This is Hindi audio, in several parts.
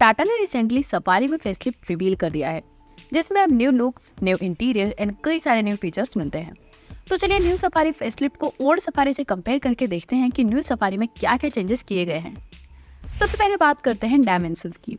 टाटा ने रिसेंटली सफारी में फेसलिफ्ट रिवील कर दिया है, जिसमें अब new looks, new interior and कई सारे न्यू फीचर्स मिलते हैं। तो चलिए न्यू सफारी फेसलिफ्ट को ओल्ड सफारी से कंपेयर करके देखते हैं कि न्यू सफारी में क्या क्या चेंजेस किए गए हैं। सबसे पहले बात करते हैं डायमेंशंस की।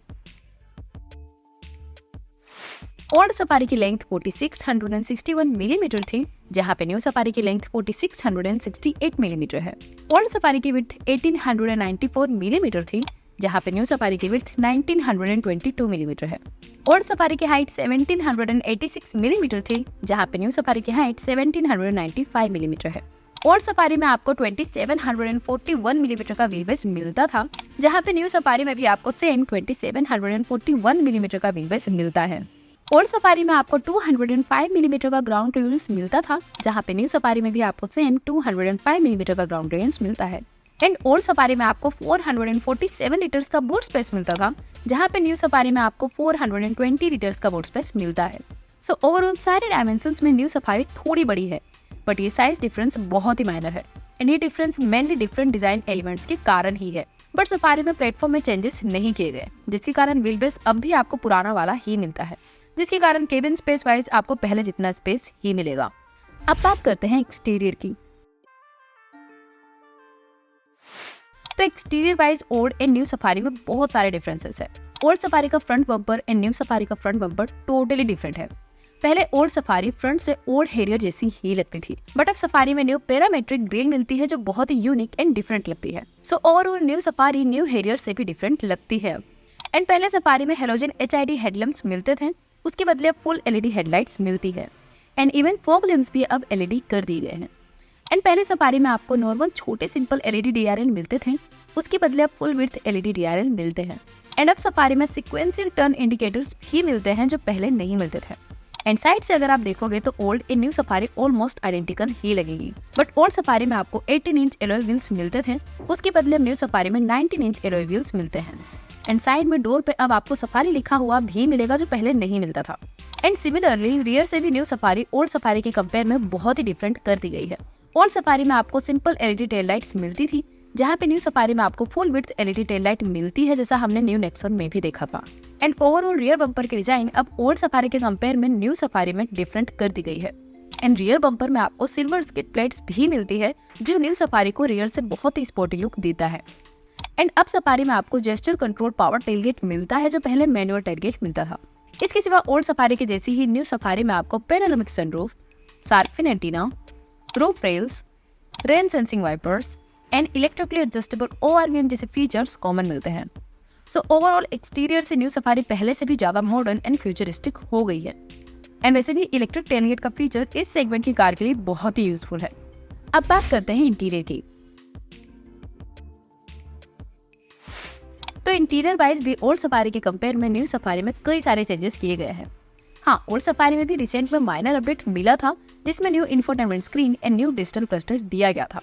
ओल्ड सफारी की लेंथ 4661 मिलीमीटर थी, जहां पे न्यू सफारी की लेंथ 4668 मिलीमीटर है। ओल्ड सफारी की विड्थ 1894 मिलीमीटर थी, जहां पे न्यू सफारी की विड्थ 1922 मिलीमीटर है। ओल्ड सफारी की हाइट 1786 मिलीमीटर थी, जहां पे न्यू सफारी की हाइट 1795 मिलीमीटर है। ओल्ड सफारी में आपको 2741 मिलीमीटर का व्हील बेस मिलता था, जहां पे न्यू सफारी में भी आपको सेम 2741 मिलीमीटर का व्हील बेस मिलता है। ओल्ड सफारी में आपको 205 मिलीमीटर का ग्राउंड क्लियरेंस मिलता था, जहां पे न्यू सफारी में भी आपको सेम 205 मिलीमीटर का ग्राउंड क्लियरेंस मिलता है। एंड ओल्ड सफारी में आपको 447 लीटर्स का बूट स्पेस मिलता था, जहां पे न्यू सफारी में आपको 420 लीटर्स का बूट स्पेस मिलता है। सो ओवरऑल सारे डायमेंशंस में न्यू सफारी थोड़ी बड़ी है, बट ये साइज डिफरेंस बहुत ही माइनर है। एंड ये difference mainly different design elements के कारण ही है। बट सफारी में प्लेटफॉर्म में चेंजेस नहीं किए गए, जिसके कारण व्हील बेस अब भी आपको पुराना वाला ही मिलता है, जिसके कारण केबिन स्पेस वाइज आपको पहले जितना स्पेस ही मिलेगा। अब बात करते हैं एक्सटीरियर की। तो exterior wise old and new Safari में बहुत सारे डिफरेंसेस है। ओल्ड सफारी का front bumper and new safari का फ्रंट बम्पर टोटली डिफरेंट है। पहले ओल्ड सफारी फ्रंट से ओल्ड हैरियर जैसी ही लगती थी, बट अब सफारी में न्यू पैरामेट्रिक ग्रिल मिलती है, जो बहुत ही यूनिक एंड डिफरेंट लगती है। So overall new safari new Harrier से भी डिफरेंट लगती है। एंड पहले सफारी में हेलोजन HID हेडलैम्प्स मिलते थे, उसके बदले अब फुल LED हेडलाइट्स मिलती है। एंड इवन फॉग लैम्प्स भी अब LED कर दिए गए हैं। एंड पहले सफारी में आपको नॉर्मल छोटे सिंपल LED DRL मिलते थे, उसके बदले अब फुल विड्थ LED DRL मिलते हैं। एंड अब सफारी में सीक्वेंशियल टर्न इंडिकेटर्स भी मिलते हैं, जो पहले नहीं मिलते थे। एंड साइड से अगर आप देखोगे तो old and new Safari almost identical ही लगेगी, बट ओल्ड सफारी में आपको 18 इंच एलॉय व्हील्स मिलते थे, उसके बदले न्यू सफारी में 19 इंच एलॉय व्हील्स मिलते हैं। एंड साइड में डोर पे अब आपको सफारी लिखा हुआ भी मिलेगा, जो पहले नहीं मिलता था। एंड सिमिलरली रियर से भी न्यू सफारी ओल्ड सफारी के कंपेयर में बहुत ही डिफरेंट कर दी गई है। ओल्ड सफारी में आपको सिंपल LED टेल लाइट्स मिलती थी, जहाँ पे न्यू सफारी में आपको full width LED tail light मिलती है, जैसा हमने न्यू नेक्सॉन में भी देखा था। एंड ओवरऑल रियर बम्पर की डिजाइन अब ओल्ड सफारी के कंपेयर में न्यू सफारी में डिफरेंट कर दी गई है। एंड रियर बम्पर में आपको सिल्वर स्किड प्लेट्स भी मिलती है, जो न्यू सफारी को रियर से बहुत ही स्पोर्टी लुक देता है। एंड अब सफारी में आपको जेस्चर कंट्रोल पावर टेलगेट मिलता है, जो पहले मैनुअल टेलगेट मिलता था। इसके सिवा ओल्ड सफारी के जैसी ही न्यू सफारी में आपको panoramic sunroof, shark fin antenna, roof rails, rain sensing wipers and electrically adjustable ORVM जैसे फीचर्स कॉमन मिलते हैं। सो ओवरऑल एक्सटीरियर से न्यू सफारी पहले से भी ज्यादा मॉडर्न एंड फ्यूचरिस्टिक हो गई है। एंड वैसे भी इलेक्ट्रिक टेलगेट का फीचर इस सेगमेंट की कार के लिए बहुत ही यूजफुल है। अब बात करते हैं इंटीरियर की। तो इंटीरियर वाइज भी ओल्ड सफारी के कंपेयर में न्यू सफारी में कई सारे चेंजेस किए गए हैं। हाँ, ओल्ड सफारी में भी रिसेंट में माइनर अपडेट मिला था, जिसमें new infotainment screen and new digital cluster दिया गया था।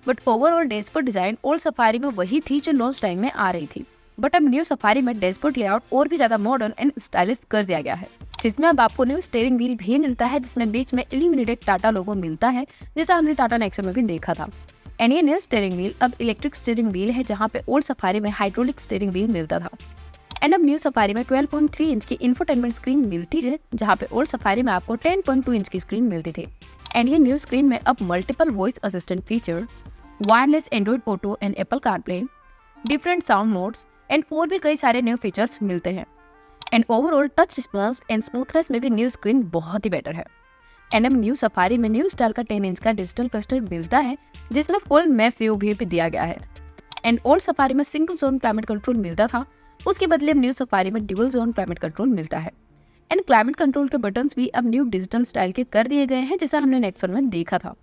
But overall dashboard design old safari में वही थी जो लॉन्च टाइम में आ रही थी। बट अब न्यू सफारी में डैशबोर्ड लेआउट और भी ज्यादा मॉडर्न एंड स्टाइलिश कर दिया गया है, जिसमें अब आपको न्यू स्टीयरिंग व्हील भी मिलता है, जिसमें बीच में इल्यूमिनेटेड टाटा लोगो मिलता है, जैसा हमने टाटा नेक्सॉन में भी देखा था। एंड ये न्यू स्टीयरिंग व्हील अब इलेक्ट्रिक स्टीयरिंग व्हील है, जहाँ पे ओल्ड सफारी में हाइड्रोलिक स्टीयरिंग व्हील मिलता था। एंड अब न्यू सफारी में 12.3 इंच की इंफोटेनमेंट स्क्रीन मिलती है, जहाँ पे ओल्ड सफारी में आपको 10.2 इंच की स्क्रीन मिलती थी। एंड ये न्यू स्क्रीन में अब multiple voice assistant feature, wireless Android auto and Apple CarPlay, different sound modes and और भी कई सारे न्यू फीचर्स मिलते हैं। And overall touch response and smoothness में भी न्यू स्क्रीन बहुत ही बेटर है। एंड अब न्यू सफारी में न्यू स्टाइल का 10 इंच का डिजिटल क्लस्टर मिलता है, जिसमें फुल मैप व्यू भी दिया गया है। एंड ओल्ड सफारी में सिंगल जोन क्लाइमेट कंट्रोल मिलता था, उसके बदले न्यू सफारी में ड्यूअल जोन क्लाइमेट कंट्रोल मिलता है। एंड क्लाइमेट कंट्रोल के बटन्स भी अब न्यू डिजिटल स्टाइल के कर दिए गए हैं, जैसा हमने नेक्सॉन में देखा था।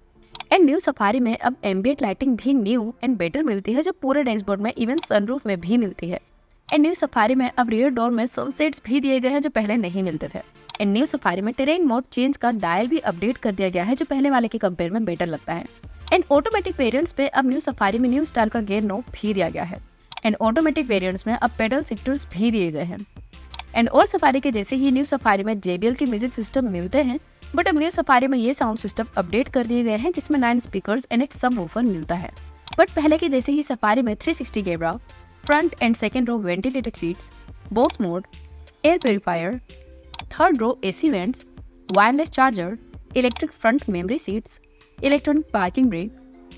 एंड न्यू सफारी में अब एम्बिएंट लाइटिंग भी न्यू एंड बेटर मिलती है, जो पूरे डैशबोर्ड में इवन सनरूफ में भी मिलती है। एंड न्यू सफारी में अब रियर डोर में सनसेट्स भी दिए गए हैं, जो पहले नहीं मिलते थे। एंड न्यू सफारी में टेरेन मोड चेंज का डायल भी अपडेट कर दिया गया है, जो पहले वाले के कंपेयर में बेटर लगता है। एंड ऑटोमेटिक वेरिएंट्स पे अब न्यू सफारी में न्यू स्टाइल का गियर नॉब भी दिया गया है। एंड ऑटोमेटिक वेरिएंट्स में अब पेडल शिफ्टर्स भी दिए गए हैं। एंड ओल्ड सफारी के जैसे ही न्यू सफारी में JBL के म्यूजिक सिस्टम मिलते हैं, बट अब न्यू सफारी में ये साउंड सिस्टम अपडेट कर दिए गए हैं, जिसमें 9 स्पीकर्स एंड एक सबवूफर मिलता है। बट पहले के जैसे ही सफारी में 360 camera, front and second row ventilated seats, Bose mode, air purifier, third row AC vents, wireless charger, electric front memory seats, electronic parking brake,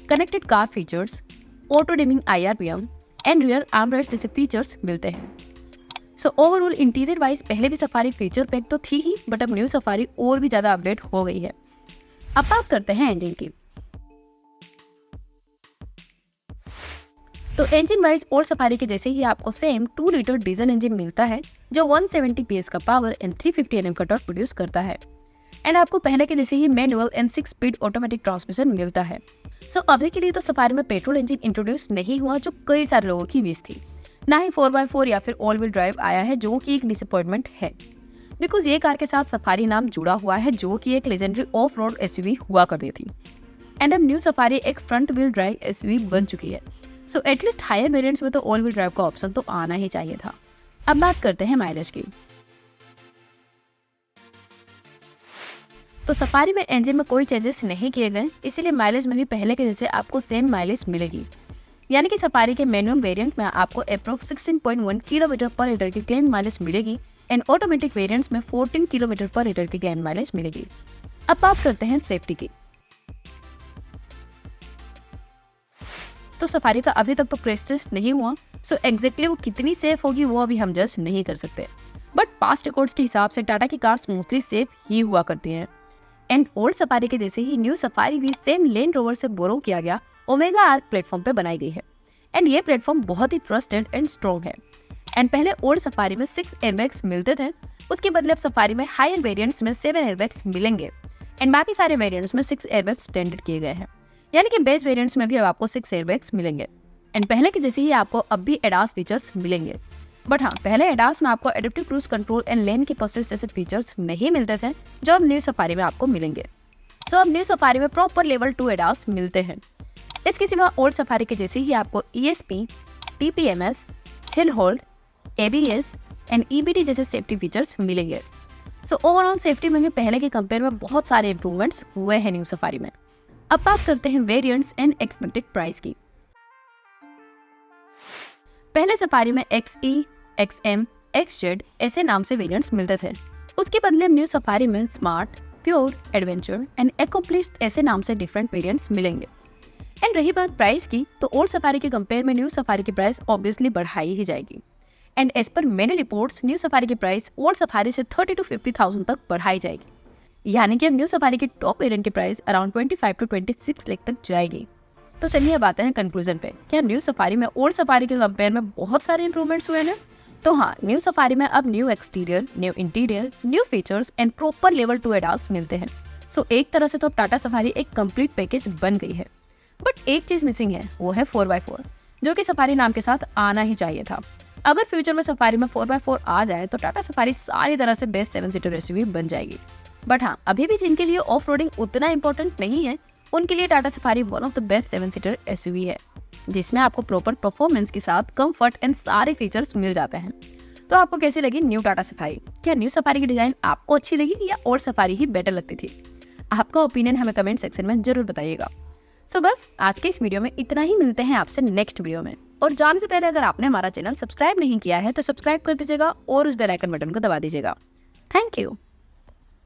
connected car features, auto dimming IRPM and rear armrest जैसे फीचर्स मिलते हैं। सो ओवरऑल इंटीरियर वाइज पहले भी सफारी फीचर पैक तो थी ही, बट अब न्यू सफारी और भी ज़्यादा अपडेट हो गई है। अब बात करते हैं इंजन की। तो इंजन वाइज और सफारी के जैसे ही आपको सेम 2 लीटर डीजल इंजन मिलता है जो 170 PS का पावर एंड 350 Nm का टॉर्क प्रोड्यूस करता है। एंड आपको पहले के जैसे ही manual and 6 speed automatic transmission मिलता है। सो अभी के लिए तो सफारी में पेट्रोल इंजन इंट्रोड्यूस नहीं हुआ जो कई सारे लोगों की विश थी, ना ही 4x4 या फिर ऑल व्हील ड्राइव आया है जो कि एक डिसअपॉइंटमेंट है, बिकॉज ये कार के साथ सफारी नाम जुड़ा हुआ है जो कि एक लेजेंडरी ऑफ रोड एसयूवी हुआ करती थी। एंड अब न्यू सफारी एक फ्रंट व्हील ड्राइव एसयूवी बन चुकी है। सो एटलीस्ट हायर वेरिएंट्स में तो ऑल व्हील ड्राइव का ऑप्शन तो आना ही चाहिए था। अब बात करते हैं माइलेज की। तो सफारी में इंजन में कोई चेंजेस नहीं किए गए, इसीलिए माइलेज में भी पहले के जैसे आपको सेम माइलेज मिलेगी। यानी कि सफारी के मैनुअल वेरिएंट में आपको अप्रोक्स 16.1 किलोमीटर पर लीटर की क्लेम माइलेज मिलेगी एंड ऑटोमेटिक वेरिएंट्स में 14 किलोमीटर पर लीटर की क्लेम माइलेज मिलेगी। अब बात करते हैं सेफ्टी की। तो सफारी का अभी तक तो क्रैश टेस्ट नहीं हुआ, सो एग्जैक्टली वो कितनी सेफ होगी वो अभी हम जज नहीं कर सकते, बट पास्ट रिकॉर्ड्स के हिसाब से टाटा की कार्स मोस्टली सेफ ही हुआ करती हैं। एंड ओल्ड सफारी के जैसे ही न्यू सफारी भी सेम लैंड रोवर से बोरो किया गया ओमेगा आर्क प्लेटफॉर्म पे बनाई गई है। एंड ये प्लेटफॉर्म बहुत ही ट्रस्टेड एंड स्ट्रॉन्ग है। एंड पहले ओल्ड सफारी में 6 एयरबैग्स मिलते थे, उसके बदले अब सफारी में हायर वेरिएंट्स में 7 एयरबैग्स मिलेंगे एंड बाकी सारे वेरिएंट्स में 6 एयरबैग्स स्टैंडर्ड किए गए हैं। यानी कि बेस वेरिएंट्स में भी अब आपको 6 एयरबैग्स मिलेंगे एंड पहले के जैसे ही आपको अब भी एडास फीचर्स मिलेंगे। बट हाँ, पहले एडास में आपको एडेप्टिव क्रूज कंट्रोल एंड लेन की प्रोसेस जैसे फीचर्स नहीं मिलते थे जो अब न्यू सफारी में आपको मिलेंगे। सो अब न्यू सफारी में प्रॉपर लेवल 2 एडास मिलते हैं। इसके सिवा ओल्ड सफारी के जैसे ही आपको ESP, TPMS, hill hold, ABS and EBD जैसे सेफ्टी फीचर्स मिलेंगे। सो ओवरऑल सेफ्टी में भी पहले के कंपेयर में बहुत सारे इंप्रूवमेंट्स हुए हैं न्यू सफारी में। अब बात करते हैं वेरिएंट्स एंड एक्सपेक्टेड प्राइस की। पहले सफारी में XE, XM, XZ ऐसे नाम से वेरिएंट्स मिलते थे, उसके बदले न्यू सफारी में स्मार्ट, प्योर, एडवेंचर एंड एक्कम्प्लिश्ड ऐसे नाम से डिफरेंट वेरिएंट्स मिलेंगे। एंड रही बात प्राइस की, तो ओल्ड सफारी के कंपेयर में न्यू सफारी की प्राइस ऑब्वियसली बढ़ाई ही जाएगी। And as per many reports new Safari की प्राइस ओल्ड सफारी से 30 to 50,000 तक बढ़ाई जाएगी। यानी कि अब न्यू सफारी की टॉप वेरिएंट की प्राइस अराउंड 25 to 26 लाख तक जाएगी। तो चलिए अब आते हैं कंक्लूजन पे। क्या न्यू सफारी में ओल्ड सफारी के कंपेयर में बहुत सारे इंप्रूवमेंट्स हुए हैं? तो हाँ, न्यू सफारी में अब new exterior, new interior, new features and proper level 2 ADAS मिलते हैं। सो एक तरह से तो अब टाटा सफारी एक कंप्लीट पैकेज बन गई है। बट एक चीज मिसिंग है, वो है 4x4, जो कि सफारी नाम के साथ आना ही चाहिए था। अगर फ्यूचर में सफारी में 4x4 आ जाए तो टाटा सफारी सारी तरह से बेस्ट 7 सीटर एसयूवी बन जाएगी। बट हाँ, अभी भी जिनके लिए ऑफ रोडिंग उतना इंपॉर्टेंट नहीं है, उनके लिए Tata safari one of the best 7 seater SUV है, जिसमें आपको प्रॉपर परफॉर्मेंस के साथ कंफर्ट एंड सारे फीचर्स मिल जाते हैं। तो आपको कैसी लगी न्यू टाटा सफारी? क्या न्यू सफारी की डिजाइन आपको अच्छी लगी या ओल्ड सफारी ही बेटर लगती थी? आपका ओपिनियन हमें कमेंट सेक्शन में जरूर बताइएगा। सो बस आज के इस वीडियो में इतना ही, मिलते हैं आपसे नेक्स्ट वीडियो में। और जाने से पहले अगर आपने हमारा चैनल सब्सक्राइब नहीं किया है तो सब्सक्राइब कर दीजिएगा और उस बेल आइकन बटन को दबा दीजिएगा। Thank you.